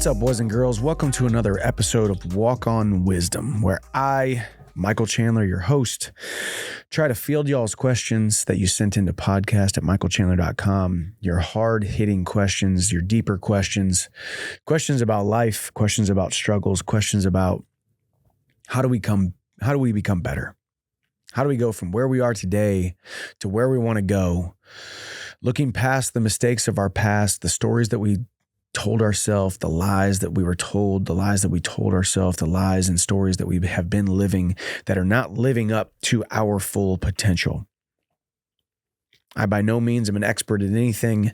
What's up, boys and girls? Welcome to another episode of Walk On Wisdom, where I, Michael Chandler, your host, try to field y'all's questions that you sent into podcast at michaelchandler.com. Your hard-hitting questions, your deeper questions, questions about life, questions about struggles, questions about how do we become better? How do we go from where we are today to where we want to go? Looking past the mistakes of our past, the stories that we told ourselves, the lies that we were told, the lies that we told ourselves, the lies and stories that we have been living that are not living up to our full potential. I by no means am an expert at anything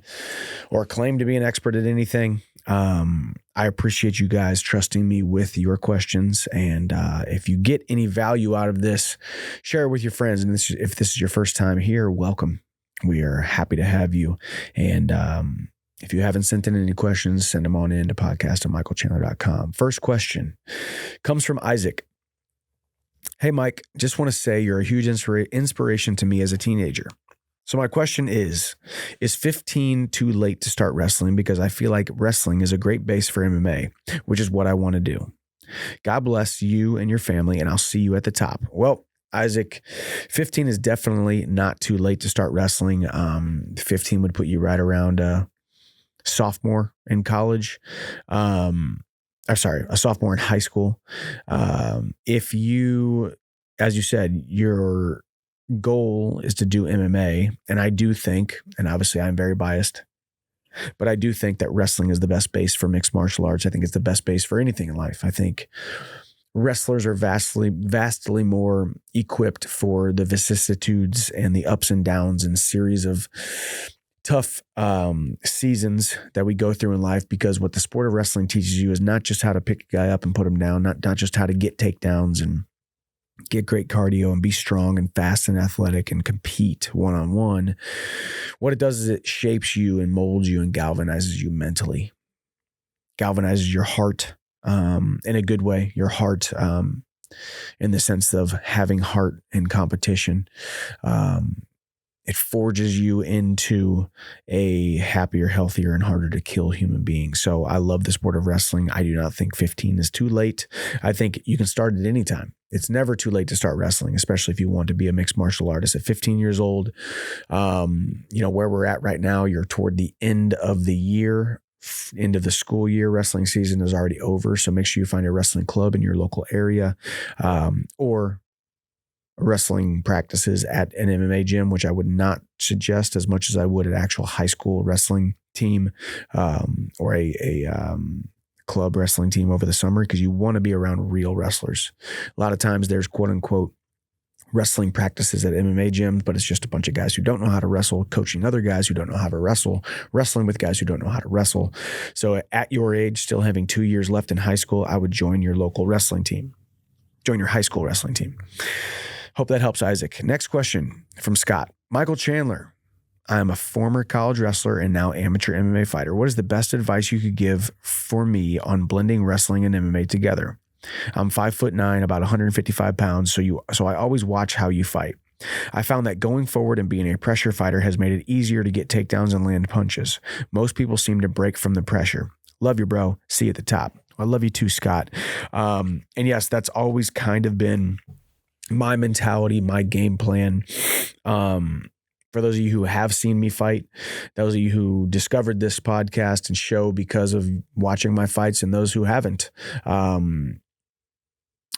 or claim to be an expert at anything. I appreciate you guys trusting me with your questions. And if you get any value out of this, share it with your friends. And if this is your first time here, welcome. We are happy to have you. And if you haven't sent in any questions, send them on in to podcast@michaelchandler.com. First question comes from Isaac. Hey, Mike, just want to say you're a huge inspiration to me as a teenager. So my question is 15 too late to start wrestling? Because I feel like wrestling is a great base for MMA, which is what I want to do. God bless you and your family, and I'll see you at the top. Well, Isaac, 15 is definitely not too late to start wrestling. 15 would put you right around sophomore in college. A sophomore in high school. If you, as you said, your goal is to do MMA, and I do think, and obviously I'm very biased, but I do think that wrestling is the best base for mixed martial arts. I think it's the best base for anything in life. I think wrestlers are vastly more equipped for the vicissitudes and the ups and downs and series of tough seasons that we go through in life, because what the sport of wrestling teaches you is not just how to pick a guy up and put him down, not just how to get takedowns and get great cardio and be strong and fast and athletic and compete one-on-one. What it does is it shapes you and molds you and galvanizes you mentally, galvanizes your heart in a good way, your heart in the sense of having heart in competition. It forges you into a happier, healthier, and harder to kill human being. So I love the sport of wrestling. I do not think 15 is too late. I think you can start at any time. It's never too late to start wrestling, especially if you want to be a mixed martial artist at 15 years old. Where we're at right now, you're toward the end of the year, end of the school year. Wrestling season is already over. So make sure you find a wrestling club in your local area, or wrestling practices at an MMA gym, which I would not suggest as much as I would an actual high school wrestling team, or a club wrestling team over the summer, because you want to be around real wrestlers. A lot of times there's quote unquote wrestling practices at MMA gyms, but it's just a bunch of guys who don't know how to wrestle, coaching other guys who don't know how to wrestle, wrestling with guys who don't know how to wrestle. So at your age, still having 2 years left in high school, I would join your local wrestling team. Join your high school wrestling team. Hope that helps, Isaac. Next question from Scott. Michael Chandler, I am a former college wrestler and now amateur MMA fighter. What is the best advice you could give for me on blending wrestling and MMA together? I'm 5'9", about 155 pounds, so I always watch how you fight. I found that going forward and being a pressure fighter has made it easier to get takedowns and land punches. Most people seem to break from the pressure. Love you, bro. See you at the top. I love you too, Scott. And yes, that's always kind of been my mentality, my game plan. For those of you who have seen me fight, those of you who discovered this podcast and show because of watching my fights, and those who haven't,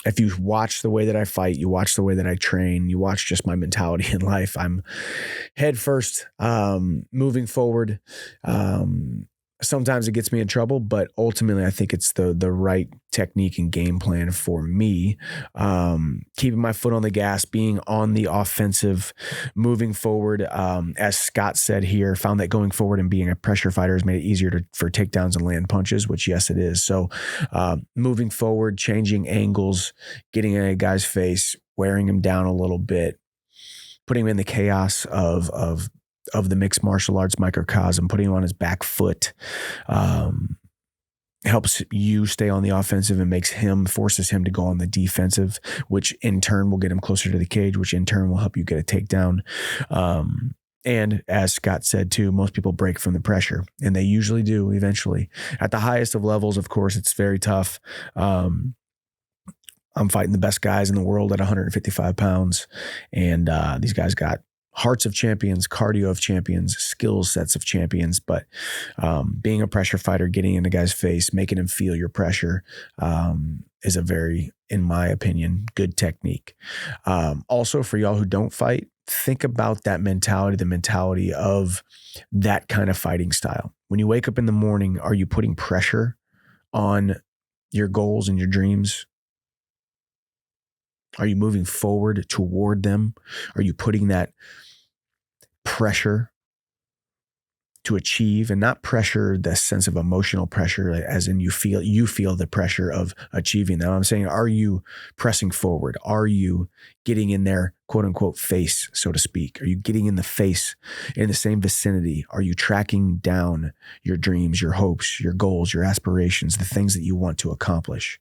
if you watch the way that I fight, you watch the way that I train, you watch just my mentality in life, I'm head first, moving forward. Sometimes it gets me in trouble, but ultimately I think it's the right technique and game plan for me. Keeping my foot on the gas, being on the offensive, moving forward. As Scott said here, found that going forward and being a pressure fighter has made it easier for takedowns and land punches, which yes, it is. So moving forward, changing angles, getting in a guy's face, wearing him down a little bit, putting him in the chaos of the mixed martial arts microcosm, putting him on his back foot, helps you stay on the offensive and forces him to go on the defensive, which in turn will get him closer to the cage, which in turn will help you get a takedown. And as Scott said too, most people break from the pressure, and they usually do eventually. At the highest of levels, of course, it's very tough. I'm fighting the best guys in the world at 155 pounds. And these guys got hearts of champions, cardio of champions, skill sets of champions. But being a pressure fighter, getting in a guy's face, making him feel your pressure is a very, in my opinion, good technique. Also, for y'all who don't fight, think about that mentality, the mentality of that kind of fighting style. When you wake up in the morning, are you putting pressure on your goals and your dreams? Are you moving forward toward them? Are you putting that pressure to achieve, and not pressure, the sense of emotional pressure, as in you feel the pressure of achieving them. I'm saying, are you pressing forward? Are you getting in their quote unquote face, so to speak? Are you getting in the face, in the same vicinity? Are you tracking down your dreams, your hopes, your goals, your aspirations, the things that you want to accomplish?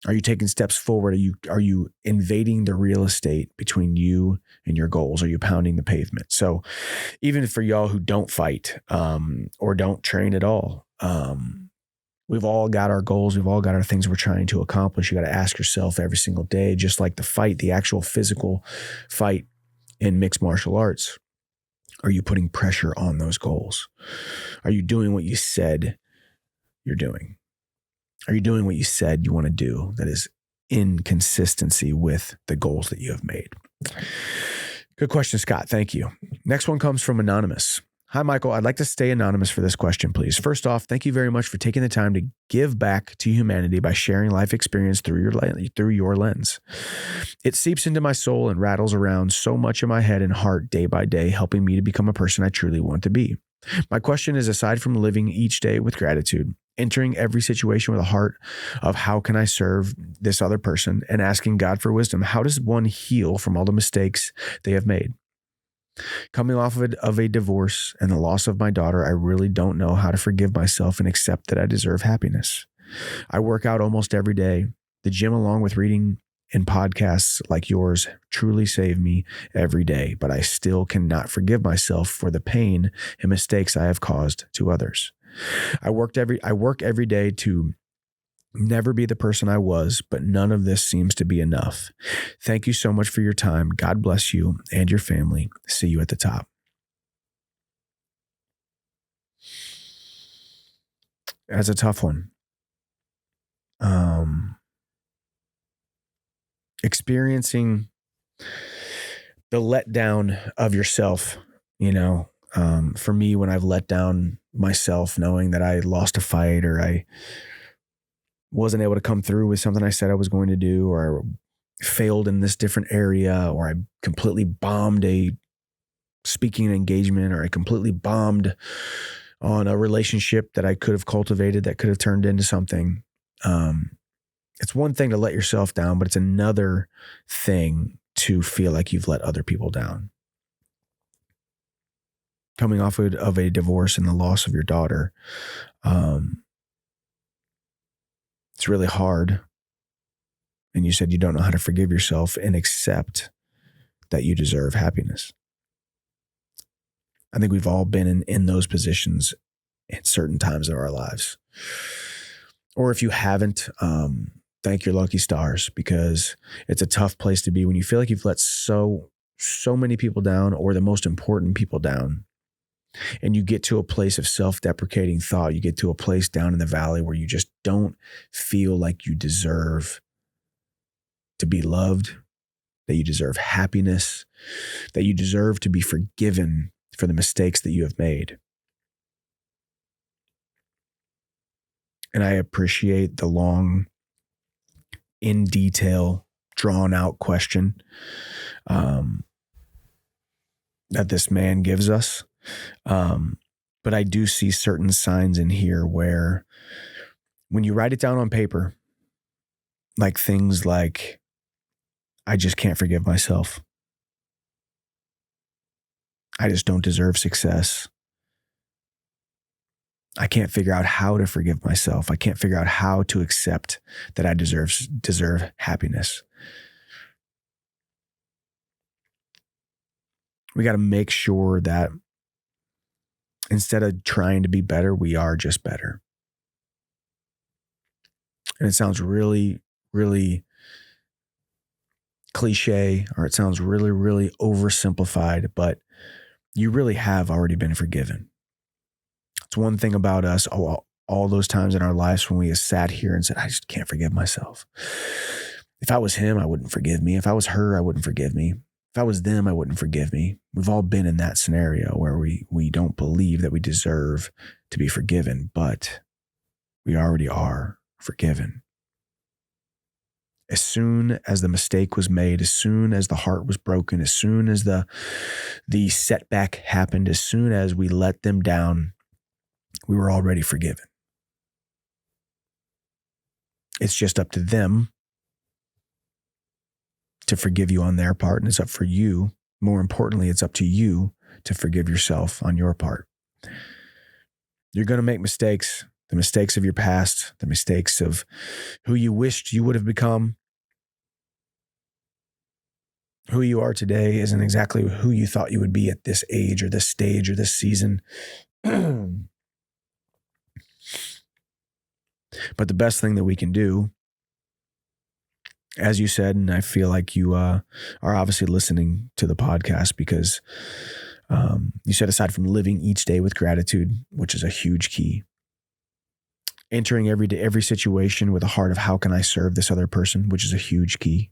Are you taking steps forward? Are you invading the real estate between you and your goals? Are you pounding the pavement? So even for y'all who don't fight or don't train at all, we've all got our goals. We've all got our things we're trying to accomplish. You got to ask yourself every single day, just like the fight, the actual physical fight in mixed martial arts. Are you putting pressure on those goals? Are you doing what you said you're doing? Are you doing what you said you want to do that is in consistency with the goals that you have made? Good question, Scott. Thank you. Next one comes from Anonymous. Hi, Michael. I'd like to stay anonymous for this question, please. First off, thank you very much for taking the time to give back to humanity by sharing life experience through your lens. It seeps into my soul and rattles around so much in my head and heart day by day, helping me to become a person I truly want to be. My question is, aside from living each day with gratitude, entering every situation with a heart of how can I serve this other person, and asking God for wisdom, how does one heal from all the mistakes they have made? Coming off of a divorce and the loss of my daughter, I really don't know how to forgive myself and accept that I deserve happiness. I work out almost every day. The gym, along with reading and podcasts like yours, truly save me every day, but I still cannot forgive myself for the pain and mistakes I have caused to others. I work every day to never be the person I was, but none of this seems to be enough. Thank you so much for your time. God bless you and your family. See you at the top. That's a tough one. Experiencing the letdown of yourself, for me, when I've let down myself, knowing that I lost a fight, or I wasn't able to come through with something I said I was going to do, or failed in this different area, or I completely bombed a speaking engagement, or I completely bombed on a relationship that I could have cultivated that could have turned into something. It's one thing to let yourself down, but it's another thing to feel like you've let other people down. Coming off of a divorce and the loss of your daughter, it's really hard. And you said you don't know how to forgive yourself and accept that you deserve happiness. I think we've all been in those positions at certain times of our lives. Or if you haven't, thank your lucky stars, because it's a tough place to be when you feel like you've let so many people down, or the most important people down. And you get to a place of self-deprecating thought. You get to a place down in the valley where you just don't feel like you deserve to be loved, that you deserve happiness, that you deserve to be forgiven for the mistakes that you have made. And I appreciate the long, in detail, drawn out question that this man gives us. But I do see certain signs in here where, when you write it down on paper, like things like, I just can't forgive myself. I just don't deserve success. I can't figure out how to forgive myself. I can't figure out how to accept that I deserve happiness. We got to make sure that instead of trying to be better, we are just better. And it sounds really, really cliche, or it sounds really, really oversimplified, but you really have already been forgiven. It's one thing about us, all those times in our lives when we have sat here and said, I just can't forgive myself. If I was him, I wouldn't forgive me. If I was her, I wouldn't forgive me. If I was them, I wouldn't forgive me. We've all been in that scenario where we don't believe that we deserve to be forgiven, but we already are forgiven. As soon as the mistake was made, as soon as the heart was broken, as soon as the setback happened, as soon as we let them down, we were already forgiven. It's just up to them to forgive you on their part, and it's up for you. More importantly, it's up to you to forgive yourself on your part. You're going to make mistakes, the mistakes of your past, the mistakes of who you wished you would have become. Who you are today isn't exactly who you thought you would be at this age or this stage or this season. But the best thing that we can do, as you said, and I feel like you are obviously listening to the podcast because you said aside from living each day with gratitude, which is a huge key, entering every situation with a heart of how can I serve this other person, which is a huge key.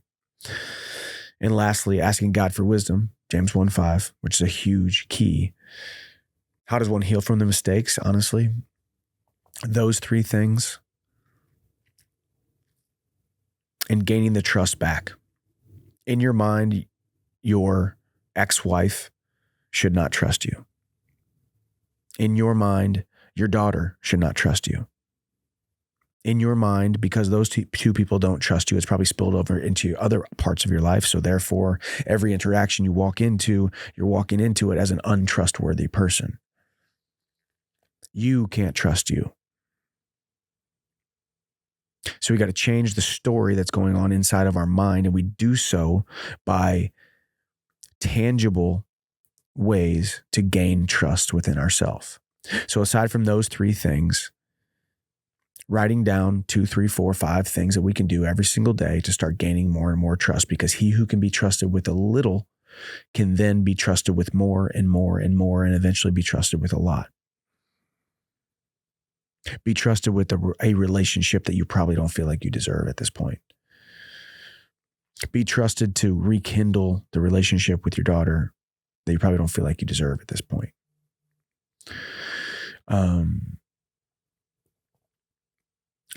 And lastly, asking God for wisdom, James 1:5, which is a huge key. How does one heal from the mistakes? Honestly, those three things and gaining the trust back. In your mind, your ex-wife should not trust you. In your mind, your daughter should not trust you. In your mind, because those two people don't trust you, it's probably spilled over into other parts of your life. So therefore, every interaction you walk into, you're walking into it as an untrustworthy person. You can't trust you. So we got to change the story that's going on inside of our mind. And we do so by tangible ways to gain trust within ourselves. So aside from those three things, writing down 2, 3, 4, 5 things that we can do every single day to start gaining more and more trust, because he who can be trusted with a little can then be trusted with more and more and more, and eventually be trusted with a lot. Be trusted with a relationship that you probably don't feel like you deserve at this point. Be trusted to rekindle the relationship with your daughter that you probably don't feel like you deserve at this point.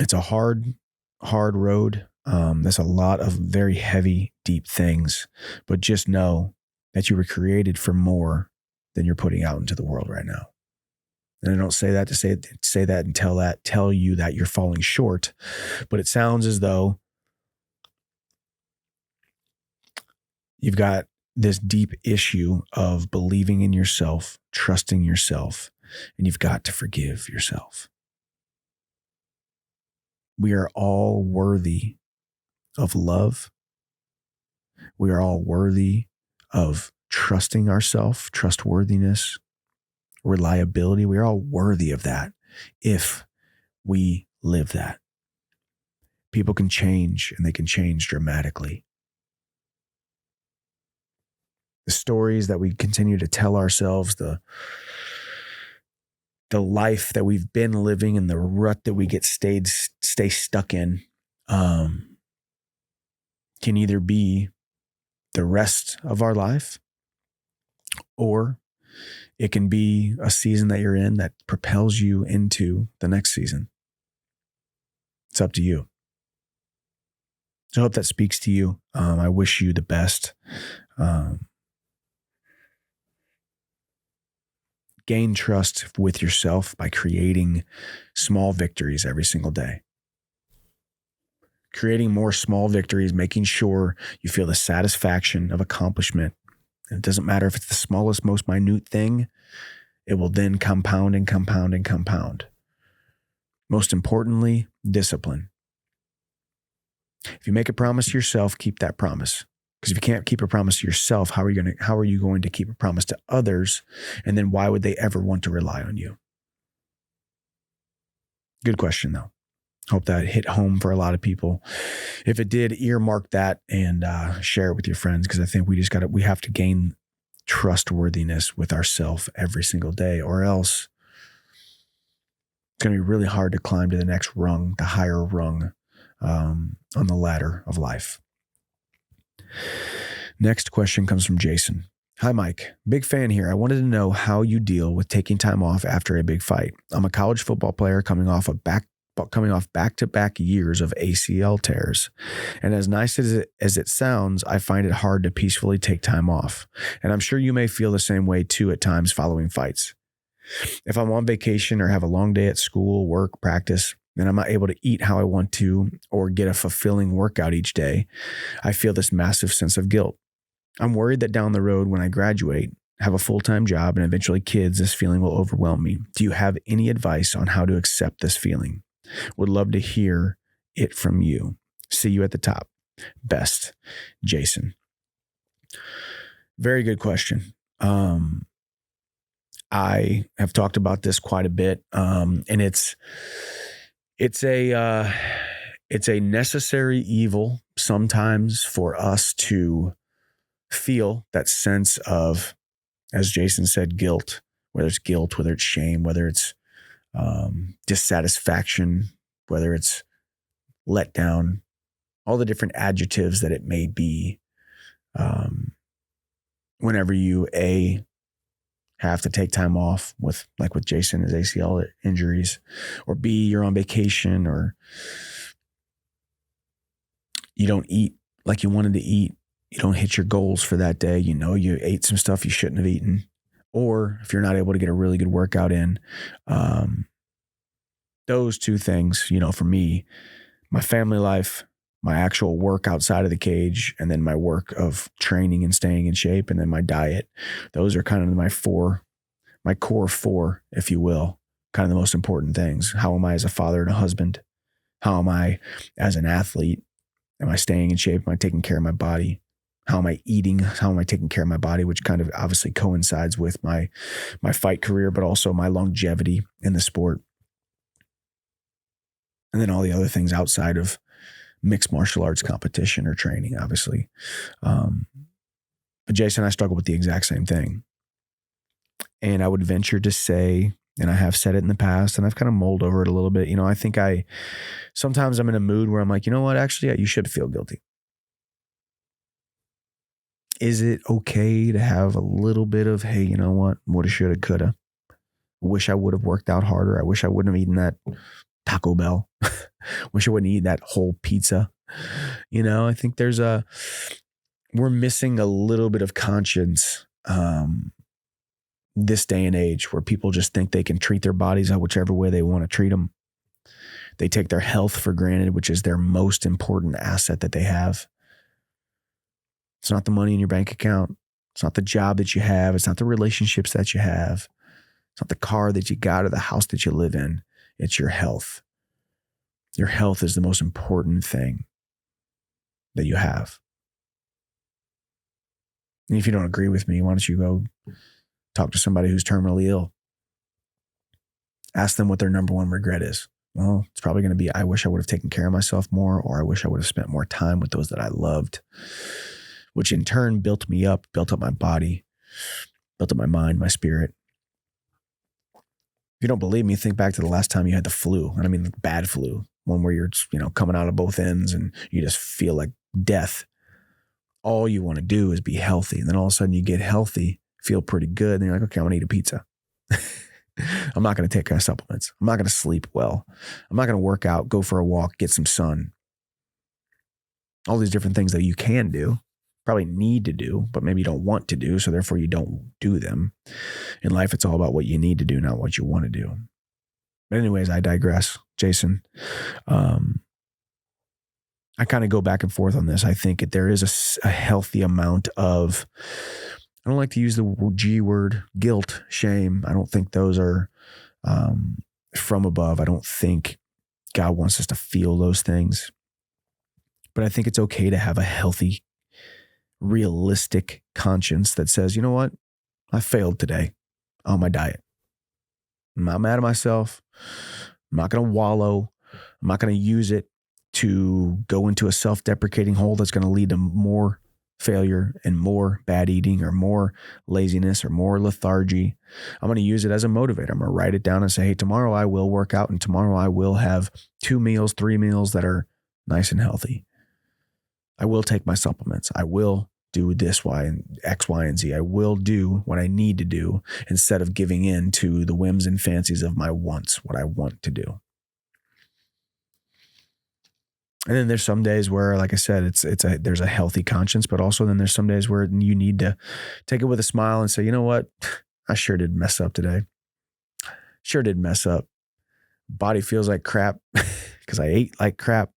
It's a hard road. There's a lot of very heavy, deep things, but just know that you were created for more than you're putting out into the world right now. And I don't say that to say that and tell you that you're falling short, but it sounds as though you've got this deep issue of believing in yourself, trusting yourself, and you've got to forgive yourself. We are all worthy of love. We are all worthy of trusting ourselves, trustworthiness, reliability. We are all worthy of that if we live that. People can change, and they can change dramatically. The stories that we continue to tell ourselves, the life that we've been living, and the rut that we stay stuck in, can either be the rest of our life, or it can be a season that you're in that propels you into the next season. It's up to you. So I hope that speaks to you. I wish you the best. Gain trust with yourself by creating small victories every single day. Creating more small victories, making sure you feel the satisfaction of accomplishment. And it doesn't matter if it's the smallest, most minute thing, it will then compound and compound and compound. Most importantly, discipline. If you make a promise to yourself, keep that promise. Because if you can't keep a promise to yourself, how are you going to keep a promise to others? And then why would they ever want to rely on you? Good question, though. Hope that hit home for a lot of people. If it did, earmark that and share it with your friends, because I think we have to gain trustworthiness with ourselves every single day, or else it's going to be really hard to climb to the next rung, the higher rung on the ladder of life. Next question comes from Jason. Hi, Mike. Big fan here. I wanted to know how you deal with taking time off after a big fight. I'm a college football player coming off back-to-back years of ACL tears. And as nice as it sounds, I find it hard to peacefully take time off. And I'm sure you may feel the same way too at times following fights. If I'm on vacation or have a long day at school, work, practice, and I'm not able to eat how I want to or get a fulfilling workout each day, I feel this massive sense of guilt. I'm worried that down the road when I graduate, have a full-time job, and eventually kids, this feeling will overwhelm me. Do you have any advice on how to accept this feeling? Would love to hear it from you. See you at the top. Best, Jason. Very good question. I have talked about this quite a bit, and it's a necessary evil sometimes for us to feel that sense of, as Jason said, guilt, whether it's shame, whether it's dissatisfaction, whether it's letdown, all the different adjectives that it may be. Whenever you have to take time off with Jason, his ACL injuries, or B, you're on vacation, or you don't eat like you wanted to eat. You don't hit your goals for that day. You ate some stuff you shouldn't have eaten. Or if you're not able to get a really good workout in, those two things, for me, my family life, my actual work outside of the cage, and then my work of training and staying in shape, and then my diet. Those are kind of my core four, if you will, kind of the most important things. How am I as a father and a husband? How am I as an athlete? Am I staying in shape? Am I taking care of my body? How am I eating? How am I taking care of my body? Which kind of obviously coincides with my fight career, but also my longevity in the sport. And then all the other things outside of mixed martial arts competition or training, obviously. But Jason, I struggle with the exact same thing. And I would venture to say, and I have said it in the past, and I've kind of mulled over it a little bit. I think sometimes I'm in a mood where I'm like, you know what? Actually, you should feel guilty. Is it okay to have a little bit of, hey, you know what? Woulda, shoulda, coulda. Wish I would have worked out harder. I wish I wouldn't have eaten that Taco Bell. Wish I wouldn't eat that whole pizza. I think we're missing a little bit of conscience this day and age, where people just think they can treat their bodies whichever way they want to treat them. They take their health for granted, which is their most important asset that they have. It's not the money in your bank account. It's not the job that you have. It's not the relationships that you have. It's not the car that you got or the house that you live in. It's your health. Your health is the most important thing that you have. And if you don't agree with me, why don't you go talk to somebody who's terminally ill? Ask them what their number one regret is. Well, it's probably going to be, I wish I would have taken care of myself more, or I wish I would have spent more time with those that I loved, which in turn built me up, built up my body, built up my mind, my spirit. If you don't believe me, think back to the last time you had the flu. And I mean, the bad flu, one where you're, coming out of both ends and you just feel like death. All you want to do is be healthy. And then all of a sudden you get healthy, feel pretty good. And you're like, okay, I'm going to eat a pizza. I'm not going to take supplements. I'm not going to sleep well. I'm not going to work out, go for a walk, get some sun. All these different things that you can do, probably need to do, but maybe you don't want to do. So therefore you don't do them. In life, it's all about what you need to do, not what you want to do. But anyways, I digress, Jason. I kind of go back and forth on this. I think there is a healthy amount of, I don't like to use the G word, guilt, shame. I don't think those are from above. I don't think God wants us to feel those things. But I think it's okay to have a healthy realistic conscience that says, you know what? I failed today on my diet. I'm not mad at myself. I'm not going to wallow. I'm not going to use it to go into a self-deprecating hole that's going to lead to more failure and more bad eating or more laziness or more lethargy. I'm going to use it as a motivator. I'm going to write it down and say, hey, tomorrow I will work out and tomorrow I will have 2 meals, 3 meals that are nice and healthy. I will take my supplements. I will do this, X, Y, and Z. I will do what I need to do instead of giving in to the whims and fancies of my wants, what I want to do. And then there's some days where, like I said, there's a healthy conscience, but also then there's some days where you need to take it with a smile and say, you know what? I sure did mess up today. Sure did mess up. Body feels like crap because I ate like crap.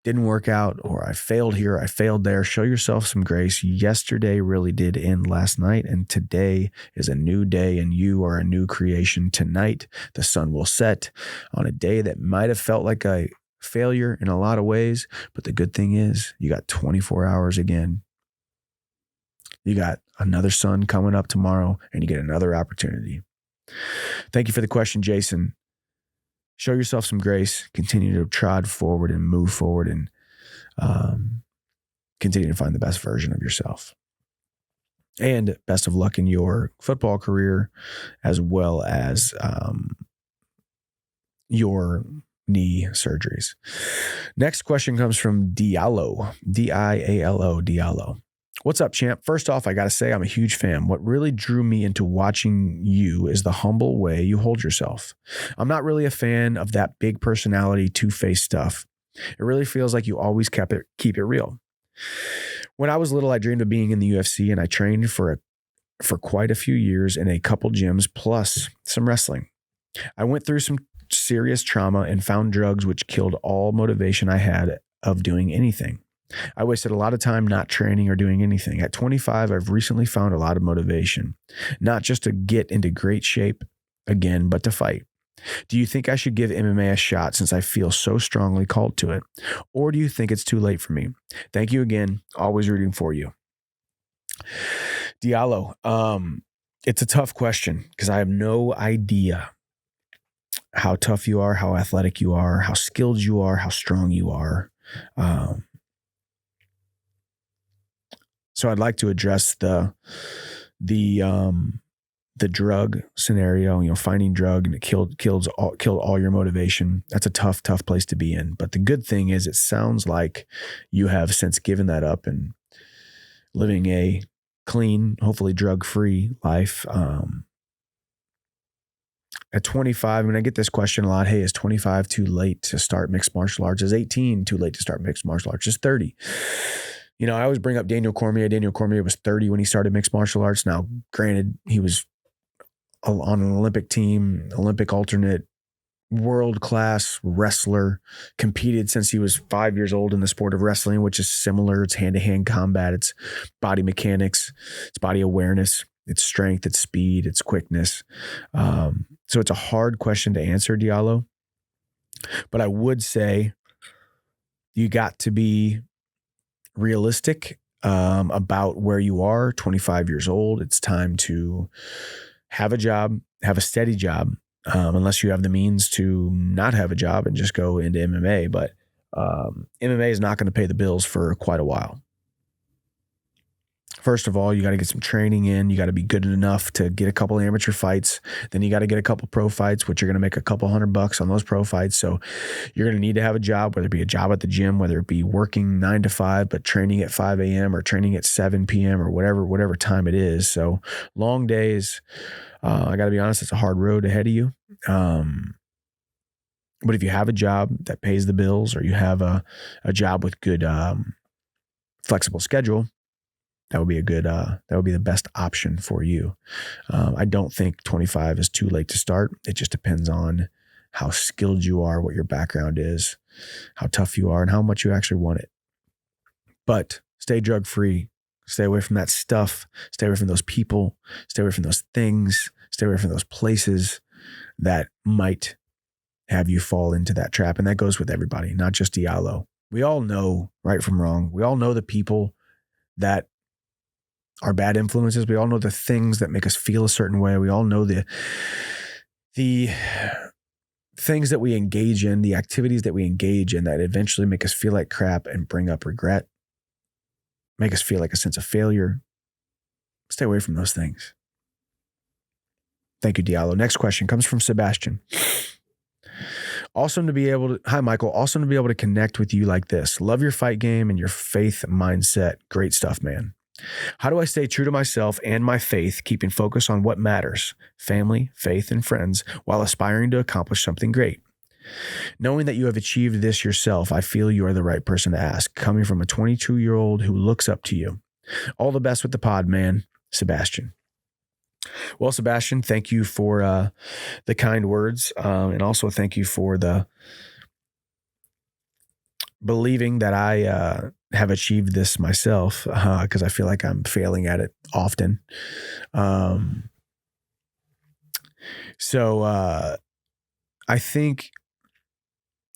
Didn't work out, or I failed here, I failed there. Show yourself some grace. Yesterday really did end last night, and today is a new day, and you are a new creation. Tonight, the sun will set on a day that might have felt like a failure in a lot of ways, but the good thing is you got 24 hours again. You got another sun coming up tomorrow, and you get another opportunity. Thank you for the question, Jason. Show yourself some grace, continue to trod forward and move forward, and continue to find the best version of yourself. And best of luck in your football career, as well as your knee surgeries. Next question comes from Diallo, Diallo, Diallo. What's up, champ? First off, I got to say I'm a huge fan. What really drew me into watching you is the humble way you hold yourself. I'm not really a fan of that big personality, two-faced stuff. It really feels like you always keep it real. When I was little, I dreamed of being in the UFC, and I trained for quite a few years in a couple gyms plus some wrestling. I went through some serious trauma and found drugs, which killed all motivation I had of doing anything. I wasted a lot of time not training or doing anything. At 25, I've recently found a lot of motivation, not just to get into great shape again, but to fight. Do you think I should give MMA a shot since I feel so strongly called to it? Or do you think it's too late for me? Thank you again. Always rooting for you. Diallo, it's a tough question because I have no idea how tough you are, how athletic you are, how skilled you are, how strong you are. So I'd like to address the drug scenario, finding drug and it killed all your motivation. That's a tough place to be in. But the good thing is it sounds like you have since given that up and living a clean, hopefully drug-free life. At 25, I get this question a lot. Hey, is 25 too late to start mixed martial arts? Is 18 too late to start mixed martial arts? Is 30? I always bring up Daniel Cormier. Daniel Cormier was 30 when he started mixed martial arts. Now, granted, he was on an Olympic team, Olympic alternate, world-class wrestler, competed since he was 5 years old in the sport of wrestling, which is similar. It's hand-to-hand combat. It's body mechanics. It's body awareness. It's strength. It's speed. It's quickness. So it's a hard question to answer, Diallo. But I would say you got to be realistic about where you are, 25 years old. It's time to have a job, have a steady job, unless you have the means to not have a job and just go into MMA. But MMA is not going to pay the bills for quite a while. First of all, you got to get some training in. You got to be good enough to get a couple amateur fights. Then you got to get a couple pro fights, which you're going to make a couple $100 on those pro fights. So you're going to need to have a job, whether it be a job at the gym, whether it be working 9 to 5, but training at 5 a.m. or training at 7 p.m. or whatever time it is. So long days. I got to be honest, it's a hard road ahead of you. But if you have a job that pays the bills, or you have a job with good flexible schedule, that would be the best option for you. I don't think 25 is too late to start. It just depends on how skilled you are, what your background is, how tough you are, and how much you actually want it. But stay drug free. Stay away from that stuff. Stay away from those people. Stay away from those things. Stay away from those places that might have you fall into that trap. And that goes with everybody, not just Diallo. We all know right from wrong. We all know the people that are bad influences. We all know the things that make us feel a certain way. We all know the things that we engage in, the activities that we engage in that eventually make us feel like crap and bring up regret, make us feel like a sense of failure. Stay away from those things. Thank you, Diallo. Next question comes from Sebastian. Awesome to be able to, hi, Michael. Awesome to be able to connect with you like this. Love your fight game and your faith mindset. Great stuff, man. How do I stay true to myself and my faith, keeping focus on what matters, family, faith, and friends, while aspiring to accomplish something great? Knowing that you have achieved this yourself, I feel you are the right person to ask, coming from a 22-year-old who looks up to you. All the best with the pod, man. Sebastian. Well, Sebastian, thank you for the kind words, and also thank you for the believing that I have achieved this myself, because I feel like I'm failing at it often. So I think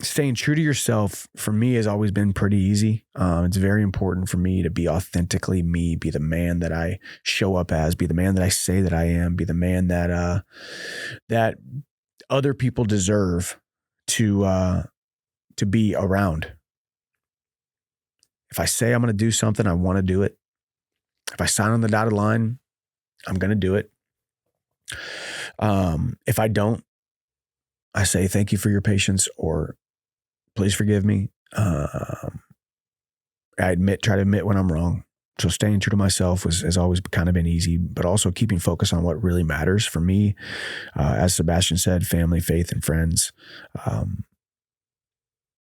staying true to yourself for me has always been pretty easy. It's very important for me to be authentically me, be the man that I show up as, be the man that I say that I am, be the man that that other people deserve to be around. If I say I'm going to do something, I want to do it. If I sign on the dotted line, I'm going to do it. If I don't, I say thank you for your patience, or please forgive me. I try to admit when I'm wrong. So staying true to myself has always kind of been easy, but also keeping focus on what really matters for me. As Sebastian said, family, faith, and friends.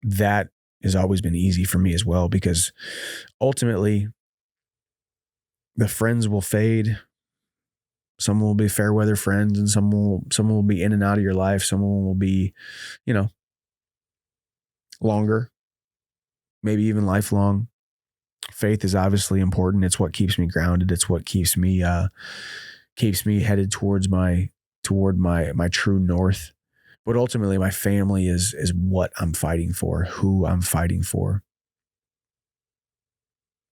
That has always been easy for me as well, because ultimately the friends will fade. Some will be fair weather friends, and some will be in and out of your life. Some will be, longer, maybe even lifelong. Faith is obviously important. It's what keeps me grounded. It's what keeps me headed toward my true north. But ultimately, my family is what I'm fighting for, who I'm fighting for.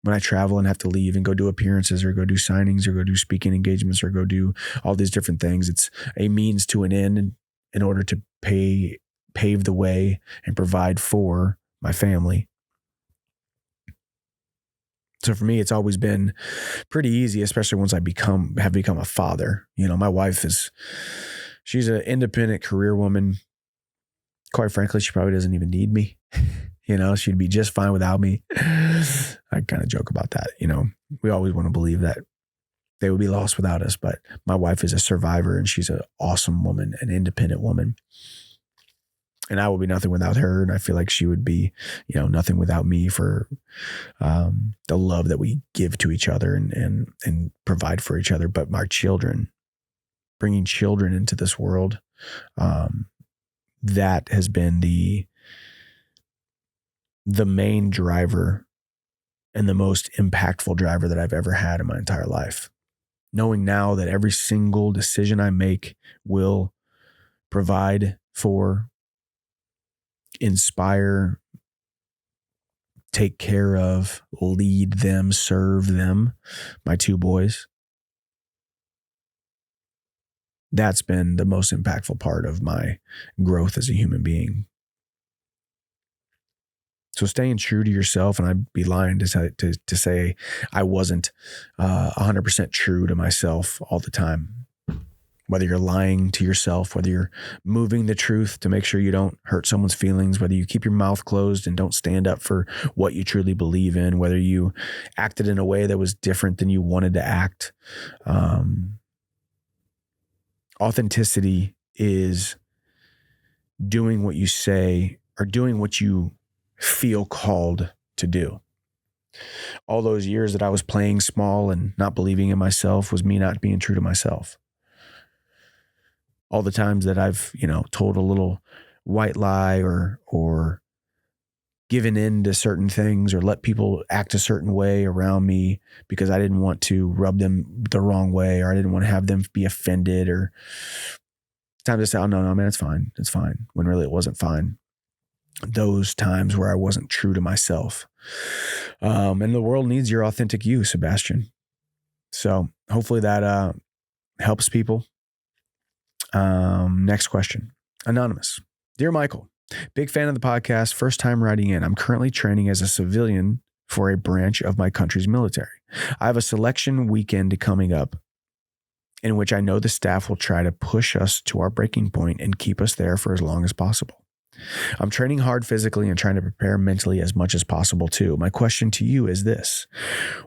When I travel and have to leave and go do appearances or go do signings or go do speaking engagements or go do all these different things, it's a means to an end in order to pave the way and provide for my family. So for me, it's always been pretty easy, especially once I have become a father. My wife she's an independent career woman. Quite frankly, she probably doesn't even need me. She'd be just fine without me. I kind of joke about that. We always want to believe that they would be lost without us, but my wife is a survivor, and she's an awesome woman, an independent woman. And I will be nothing without her. And I feel like she would be, nothing without me for the love that we give to each other and provide for each other. But our children, bringing children into this world, that has been the main driver and the most impactful driver that I've ever had in my entire life. Knowing now that every single decision I make will provide for, inspire, take care of, lead them, serve them, my two boys. That's been the most impactful part of my growth as a human being. So staying true to yourself, and I'd be lying to say I wasn't 100% true to myself all the time. Whether you're lying to yourself, whether you're moving the truth to make sure you don't hurt someone's feelings, whether you keep your mouth closed and don't stand up for what you truly believe in, whether you acted in a way that was different than you wanted to act. Authenticity is doing what you say or doing what you feel called to do. All those years that I was playing small and not believing in myself was me not being true to myself. All the times that I've, told a little white lie or given in to certain things or let people act a certain way around me because I didn't want to rub them the wrong way, or I didn't want to have them be offended, or it's time to say, oh, no, man, it's fine. It's fine. When really it wasn't fine. those times where I wasn't true to myself. And the world needs your authentic you, Sebastian. So hopefully that helps people. Next question. Anonymous. Dear Michael, big fan of the podcast, first time writing in. I'm currently training as a civilian for a branch of my country's military. I have a selection weekend coming up in which I know the staff will try to push us to our breaking point and keep us there for as long as possible. I'm training hard physically and trying to prepare mentally as much as possible too. My question to you is this: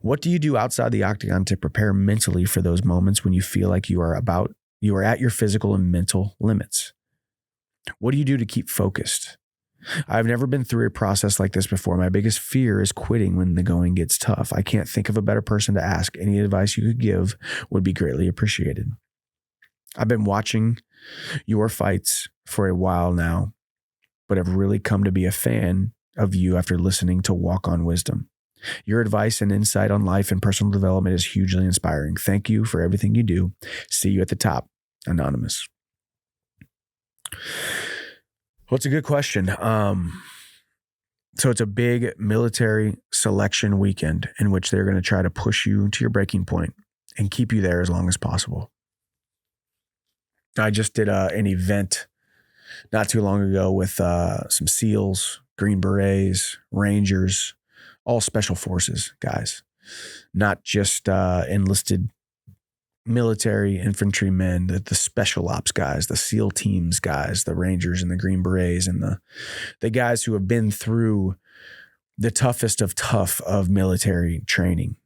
what do you do outside the octagon to prepare mentally for those moments when you feel like you are at your physical and mental limits? What do you do to keep focused? I've never been through a process like this before. My biggest fear is quitting when the going gets tough. I can't think of a better person to ask. Any advice you could give would be greatly appreciated. I've been watching your fights for a while now, but have really come to be a fan of you after listening to Walk on Wisdom. Your advice and insight on life and personal development is hugely inspiring. Thank you for everything you do. See you at the top. Anonymous. Well, it's a good question. So it's a big military selection weekend in which they're going to try to push you to your breaking point and keep you there as long as possible. I just did an event not too long ago with some SEALs, Green Berets, Rangers, all special forces guys, not just enlisted military infantrymen, the special ops guys, the SEAL teams guys, the Rangers and the Green Berets, and the guys who have been through the toughest of tough of military training.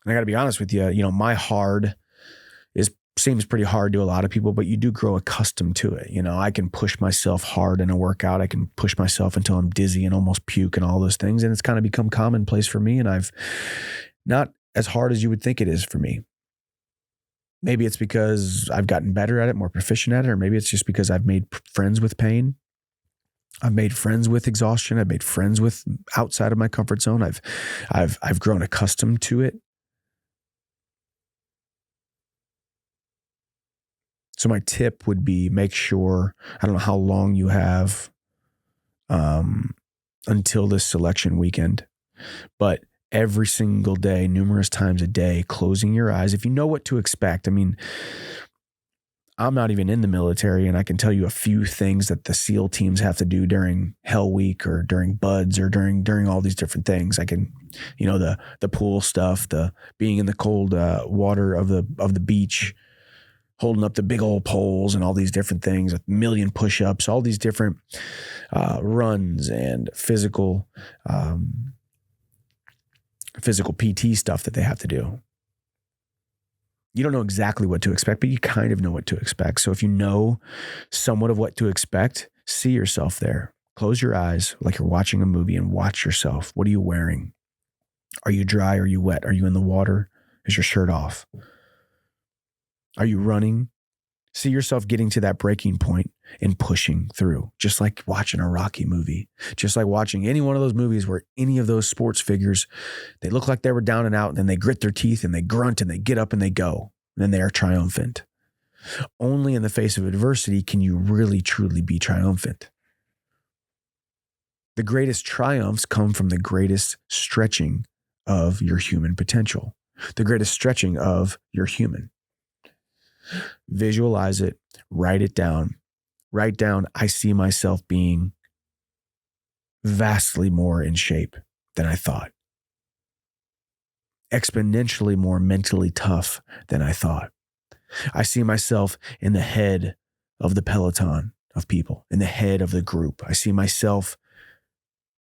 And I got to be honest with you, my hard seems pretty hard to a lot of people, but you do grow accustomed to it. I can push myself hard in a workout. I can push myself until I'm dizzy and almost puke and all those things. And it's kind of become commonplace for me. And I've not as hard as you would think it is for me. Maybe it's because I've gotten better at it, more proficient at it, or maybe it's just because I've made friends with pain. I've made friends with exhaustion. I've made friends with outside of my comfort zone. I've grown accustomed to it. So my tip would be make sure, I don't know how long you have until this selection weekend, but every single day, numerous times a day, closing your eyes. If you know what to expect, I'm not even in the military, and I can tell you a few things that the SEAL teams have to do during Hell Week or during Buds or during all these different things. I can, the pool stuff, the being in the cold water of the beach, holding up the big old poles and all these different things, a million push-ups, all these different runs and physical PT stuff that they have to do. You don't know exactly what to expect, but you kind of know what to expect. So if you know somewhat of what to expect, see yourself there. Close your eyes like you're watching a movie and watch yourself. What are you wearing? Are you dry? Are you wet? Are you in the water? Is your shirt off? Are you running? See yourself getting to that breaking point and pushing through, just like watching a Rocky movie, just like watching any one of those movies where any of those sports figures, they look like they were down and out, and then they grit their teeth and they grunt and they get up and they go, and then they are triumphant. Only in the face of adversity can you really, truly be triumphant. The greatest triumphs come from the greatest stretching of your human potential, the greatest stretching of your human. Visualize it, write it down. Write down, I see myself being vastly more in shape than I thought. Exponentially more mentally tough than I thought. I see myself in the head of the peloton of people, in the head of the group. I see myself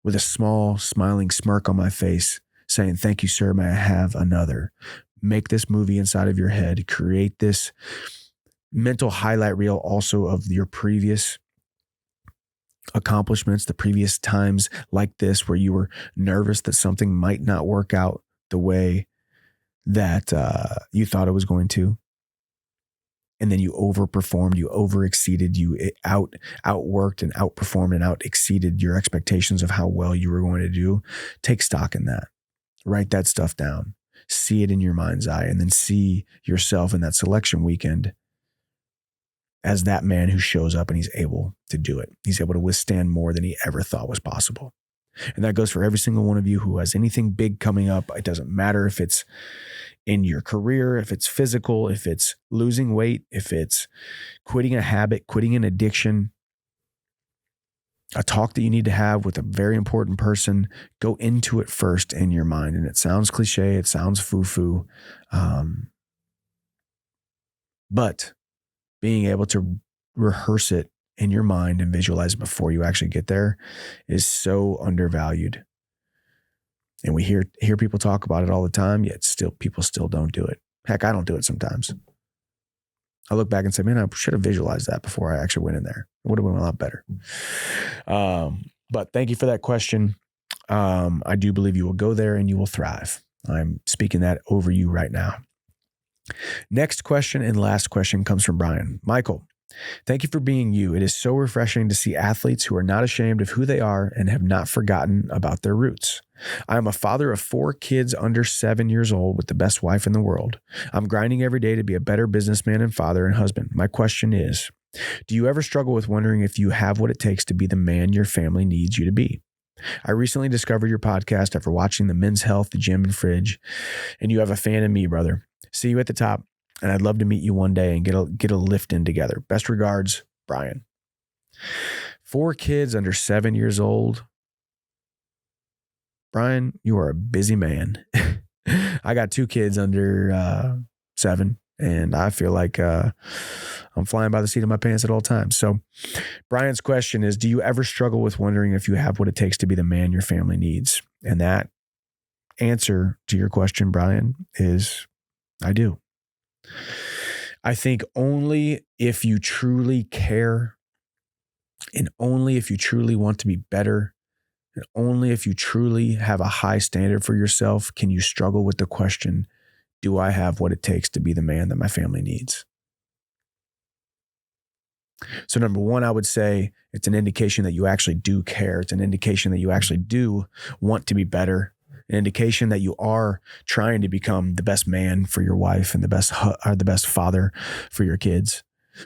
with a small smiling smirk on my face saying, thank you, sir, may I have another? Make this movie inside of your head. Create this mental highlight reel also of your previous accomplishments, the previous times like this where you were nervous that something might not work out the way that you thought it was going to. And then you overperformed, you overexceeded, you outworked and outperformed and out-exceeded your expectations of how well you were going to do. Take stock in that. Write that stuff down. See it in your mind's eye, and then see yourself in that selection weekend as that man who shows up and he's able to do it. He's able to withstand more than he ever thought was possible. And that goes for every single one of you who has anything big coming up. It doesn't matter if it's in your career, if it's physical, if it's losing weight, if it's quitting a habit, quitting an addiction, a talk that you need to have with a very important person. Go into it first in your mind. And it sounds cliche, it sounds foo-foo, but being able to rehearse it in your mind and visualize it before you actually get there is so undervalued. And we hear people talk about it all the time, yet people still don't do it. Heck, I don't do it sometimes. I look back and say, man, I should have visualized that before I actually went in there. It would have been a lot better. But thank you for that question. I do believe you will go there and you will thrive. I'm speaking that over you right now. Next question and last question comes from Brian. Michael, thank you for being you. It is so refreshing to see athletes who are not ashamed of who they are and have not forgotten about their roots. I am a father of 4 kids under 7 years old with the best wife in the world. I'm grinding every day to be a better businessman and father and husband. My question is, do you ever struggle with wondering if you have what it takes to be the man your family needs you to be? I recently discovered your podcast after watching the Men's Health, the Gym and Fridge, and you have a fan in me, brother. See you at the top, and I'd love to meet you one day and get a lift in together. Best regards, Brian. 4 kids under 7 years old. Brian, you are a busy man. I got 2 kids under 7, and I feel like I'm flying by the seat of my pants at all times. So Brian's question is, do you ever struggle with wondering if you have what it takes to be the man your family needs? And that answer to your question, Brian, is I do. I think only if you truly care and only if you truly want to be better and only if you truly have a high standard for yourself can you struggle with the question, do I have what it takes to be the man that my family needs? So number one, I would say it's an indication that you actually do care. It's an indication that you actually do want to be better. An indication that you are trying to become the best man for your wife and the best father for your kids.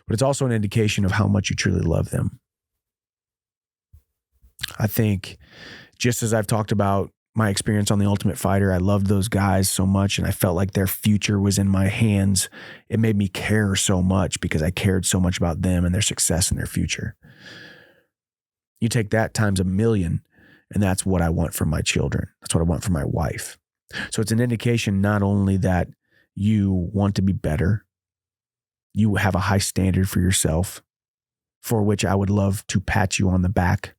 But it's also an indication of how much you truly love them. I think just as I've talked about my experience on The Ultimate Fighter, I loved those guys so much and I felt like their future was in my hands. It made me care so much because I cared so much about them and their success and their future. You take that times 1,000,000 and that's what I want for my children. That's what I want for my wife. So it's an indication not only that you want to be better, you have a high standard for yourself, for which I would love to pat you on the back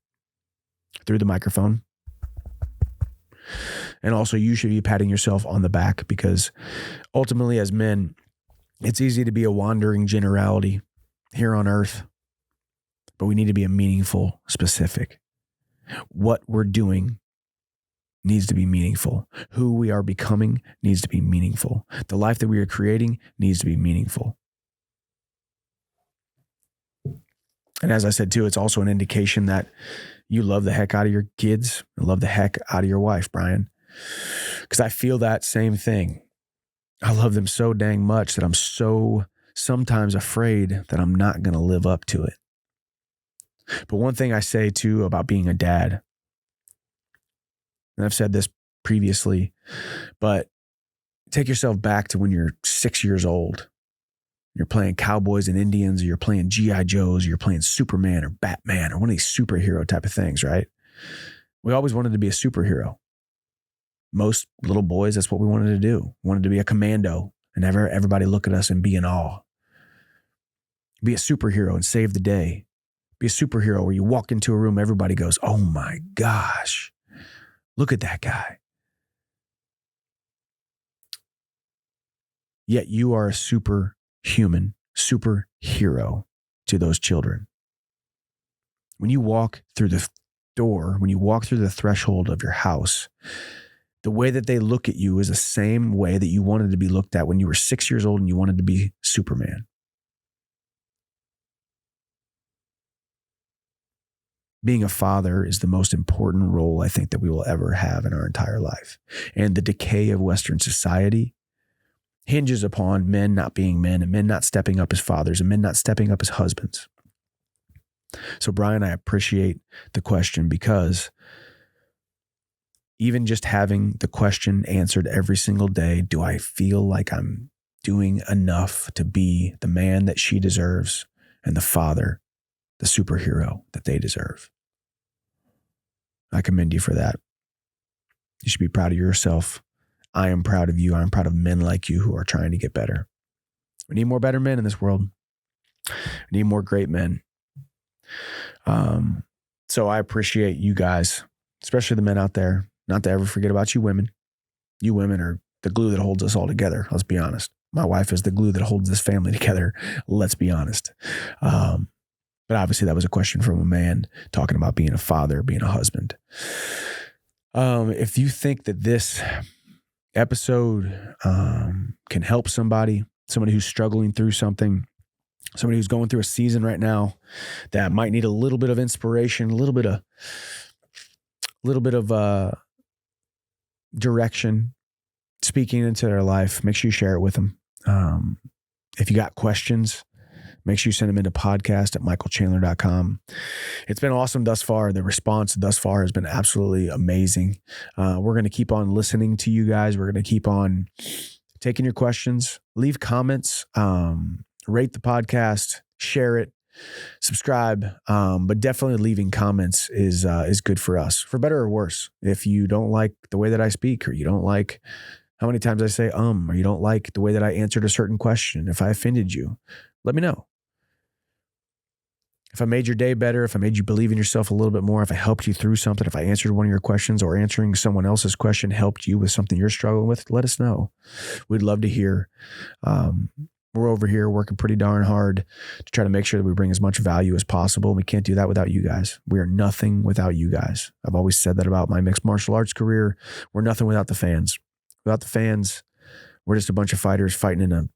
through the microphone. And also you should be patting yourself on the back because ultimately as men, it's easy to be a wandering generality here on earth, but we need to be a meaningful, specific. What we're doing needs to be meaningful. Who we are becoming needs to be meaningful. The life that we are creating needs to be meaningful. And as I said too, it's also an indication that you love the heck out of your kids and love the heck out of your wife, Brian. Because I feel that same thing. I love them so dang much that I'm so sometimes afraid that I'm not going to live up to it. But one thing I say too about being a dad, and I've said this previously, but take yourself back to when you're 6 years old. You're playing cowboys and Indians, or you're playing G.I. Joes, or you're playing Superman or Batman or one of these superhero type of things, right? We always wanted to be a superhero. Most little boys, that's what we wanted to do. We wanted to be a commando and have everybody look at us and be in awe. Be a superhero and save the day. Be a superhero where you walk into a room, everybody goes, oh my gosh, look at that guy. Yet you are a superhuman, superhero to those children. When you walk through the door, when you walk through the threshold of your house, the way that they look at you is the same way that you wanted to be looked at when you were 6 years old and you wanted to be Superman. Being a father is the most important role I think that we will ever have in our entire life. And the decay of Western society hinges upon men not being men and men not stepping up as fathers and men not stepping up as husbands. So Brian, I appreciate the question, because even just having the question answered every single day, do I feel like I'm doing enough to be the man that she deserves and the father, the superhero that they deserve? I commend you for that. You should be proud of yourself. I am proud of you. I'm proud of men like you who are trying to get better. We need more better men in this world. We need more great men. So I appreciate you guys, especially the men out there, not to ever forget about you women. You women are the glue that holds us all together. Let's be honest. My wife is the glue that holds this family together. Let's be honest. But obviously that was a question from a man talking about being a father, being a husband. If you think that this episode can help somebody who's struggling through something, somebody who's going through a season right now that might need a little bit of inspiration, a little bit of direction, speaking into their life, make sure you share it with them. If you got questions, make sure you send them into podcast@michaelchandler.com. It's been awesome thus far. The response thus far has been absolutely amazing. We're going to keep on listening to you guys. We're going to keep on taking your questions. Leave comments, rate the podcast, share it, subscribe. But definitely leaving comments is good for us, for better or worse. If you don't like the way that I speak, or you don't like how many times I say or you don't like the way that I answered a certain question, if I offended you, let me know. If I made your day better, if I made you believe in yourself a little bit more, if I helped you through something, if I answered one of your questions or answering someone else's question helped you with something you're struggling with, let us know. We'd love to hear. We're over here working pretty darn hard to try to make sure that we bring as much value as possible. We can't do that without you guys. We are nothing without you guys. I've always said that about my mixed martial arts career. We're nothing without the fans. Without the fans, we're just a bunch of fighters fighting in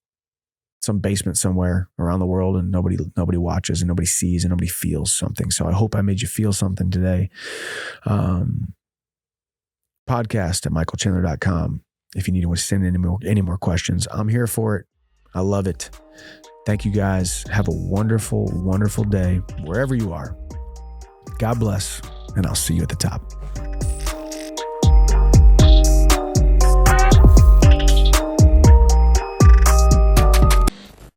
some basement somewhere around the world, and nobody watches and nobody sees and nobody feels something. So I hope I made you feel something today. Podcast@michaelchandler.com. If you need to send any more questions, I'm here for it. I love it. Thank you guys. Have a wonderful, wonderful day wherever you are. God bless, and I'll see you at the top.